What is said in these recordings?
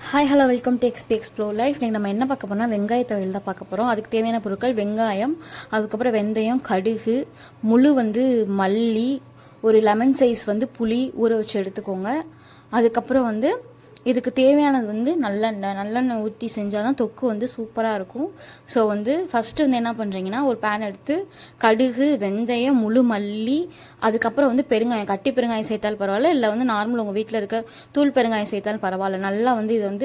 Hi hello welcome to XP explore life. நீங்கள் நம்ம என்ன பார்க்க போனால் வெங்காய தொழில் தான் பார்க்க போகிறோம். அதுக்கு தேவையான பொருட்கள் வெங்காயம், அதுக்கப்புறம் வெந்தயம், கடுகு, முழு மல்லி, ஒரு லெமன் சைஸ் புளி ஊற வச்சு எடுத்துக்கோங்க. அதுக்கப்புறம் இதுக்கு தேவையானது நல்லெண்ணெய் ஊற்றி செஞ்சால் தான் தொக்கு சூப்பராக இருக்கும். ஸோ ஃபஸ்ட்டு என்ன பண்ணுறீங்கன்னா, ஒரு பேன் எடுத்து கடுகு, வெந்தயம், முழு மல்லி, அதுக்கப்புறம் பெருங்காயம், கட்டி பெருங்காயம் சேர்த்தாலும் பரவாயில்ல, இல்லை நார்மல் உங்கள் வீட்டில் இருக்க தூள் பெருங்காயம் சேர்த்தாலும் பரவாயில்ல. நல்லா இது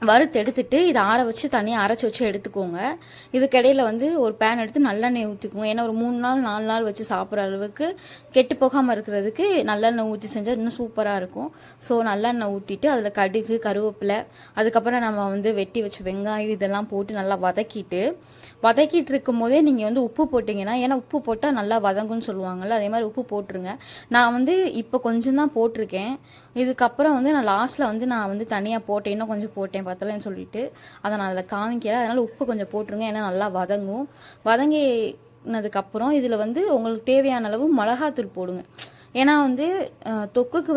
வறுத்து எடுத்துட்டு இதை ஆற வச்சு தனியாக அரைச்சி வச்சு எடுத்துக்கோங்க. இதுக்கிடையில் ஒரு பேன் எடுத்து நல்லெண்ணெய் ஊற்றிக்கோங்க. ஏன்னா ஒரு 3 நாள் 4 நாள் வச்சு சாப்பிட்ற அளவுக்கு கெட்டு போகாமல் இருக்கிறதுக்கு நல்லெண்ணெய் ஊற்றி செஞ்சால் இன்னும் சூப்பராக இருக்கும். ஸோ நல்லெண்ணெய் ஊற்றிட்டு அதில் கடுகு, கருவேப்பிலை, அதுக்கப்புறம் நம்ம வெட்டி வச்ச வெங்காயம் இதெல்லாம் போட்டு நல்லா வதக்கிட்டு இருக்கும் போதே நீங்கள் உப்பு போட்டிங்கன்னா, ஏன்னா உப்பு போட்டால் நல்லா வதங்குன்னு சொல்லுவாங்கள்ல, அதே மாதிரி உப்பு போட்டுருங்க. நான் இப்போ கொஞ்சம் தான் போட்டிருக்கேன். இதுக்கப்புறம் நான் லாஸ்ட்டில் நான் தனியாக போட்டேன், இன்னும் கொஞ்சம் போட்டேன் பத்தலைன்னு சொல்லிட்டு அதை நான் அதில் காமிக்கிறேன். அதனால் உப்பு கொஞ்சம் போட்டுருங்க, ஏன்னா நல்லா வதங்கினதுக்கப்புறம் இதில் உங்களுக்கு தேவையான அளவு மிளகாத்தூள் போடுங்க. ஏன்னா தொக்குக்கு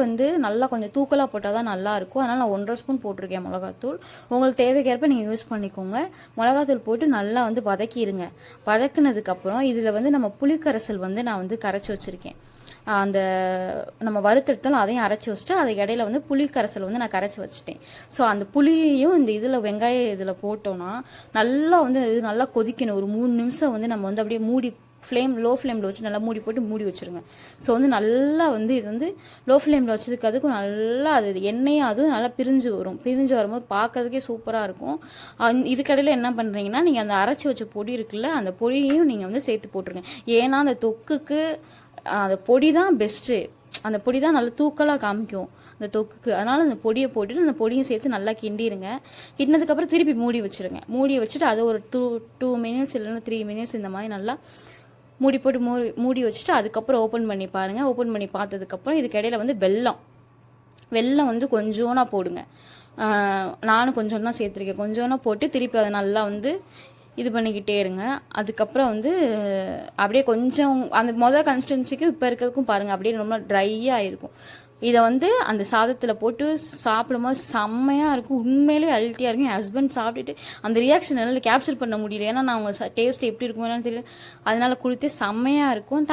நல்லா கொஞ்சம் தூக்கலாக போட்டால் தான் நல்லாயிருக்கும். அதனால் நான் 1.5 ஸ்பூன் போட்டிருக்கேன் மிளகாத்தூள். உங்களுக்கு தேவைக்கேற்ப நீங்கள் யூஸ் பண்ணிக்கோங்க. மிளகாத்தூள் போட்டு நல்லா வதக்கிடுங்க. வதக்குனதுக்கப்புறம் இதில் நம்ம புளிக்கரைசல் நான் கரைச்சி வச்சுருக்கேன். அந்த நம்ம வறுத்தெடுத்தாலும் அதையும் அரைச்சி வச்சுட்டு அதுக்கு இடையில புளி கரைசல் நான் கரைச்சி வச்சுட்டேன். ஸோ அந்த புளியையும் இந்த இதில் வெங்காயம் இதில் போட்டோன்னா நல்லா இது நல்லா கொதிக்கணும். ஒரு 3 நிமிஷம் நம்ம அப்படியே மூடி லோ ஃப்ளேமில் வச்சு நல்லா மூடி போட்டு மூடி வச்சுருங்க. ஸோ நல்லா இது லோ ஃப்ளேமில் வச்சதுக்கு அதுக்கும் நல்லா அது எண்ணெயும் அதுவும் நல்லா பிரிஞ்சு வரும்போது பார்க்கறதுக்கே சூப்பராக இருக்கும். இதுக்கடையில் என்ன பண்ணுறீங்கன்னா, நீங்கள் அந்த அரைச்சி வச்ச பொடி இருக்குல்ல, அந்த பொடியையும் நீங்கள் சேர்த்து போட்டுருங்க. ஏன்னா அந்த தொக்குக்கு அந்த பொடி தான் பெஸ்ட்டு. அந்த பொடி தான் நல்லா தூக்கலாக காமிக்கும் அந்த தொக்குக்கு. அதனால் அந்த பொடியை போட்டுட்டு அந்த பொடியும் சேர்த்து நல்லா கிண்டிடுங்க. கிண்டினதுக்கப்புறம் திருப்பி மூடி வச்சுட்டு அதை ஒரு 2 மினிட்ஸ் இல்லைன்னா 3 மினிட்ஸ் இந்த மாதிரி நல்லா மூடி வச்சுட்டு அதுக்கப்புறம் ஓப்பன் பண்ணி பாருங்கள். ஓப்பன் பண்ணி பார்த்ததுக்கப்புறம் இதுக்கு இடையில வெல்லம் கொஞ்சோனா போடுங்க. நானும் கொஞ்சம் தான் சேர்த்துருக்கேன். கொஞ்சோனா போட்டு திருப்பி அதை நல்லா இது பண்ணிக்கிட்டே இருங்க. அதுக்கப்புறம் அப்படியே கொஞ்சம் அந்த கன்சிஸ்டன்சிக்கு இப்போ இருக்கிறதுக்கும் பாருங்கள், அப்படியே ரொம்ப ட்ரையாக இருக்கும். இதை அந்த சாதத்தில் போட்டு சாப்பிடும்போது செம்மையாக இருக்கும். உண்மையிலேயே அல்ட்டியாக இருக்கும். என் ஹஸ்பண்ட் சாப்பிட்டுட்டு அந்த ரியாக்ஷன் என்னால் கேப்சர் பண்ண முடியல. ஏன்னா நான் அவங்க டேஸ்ட் எப்படி இருக்குமோன்னு தெரியல, அதனால கொடுத்து செம்மையாக இருக்கும்.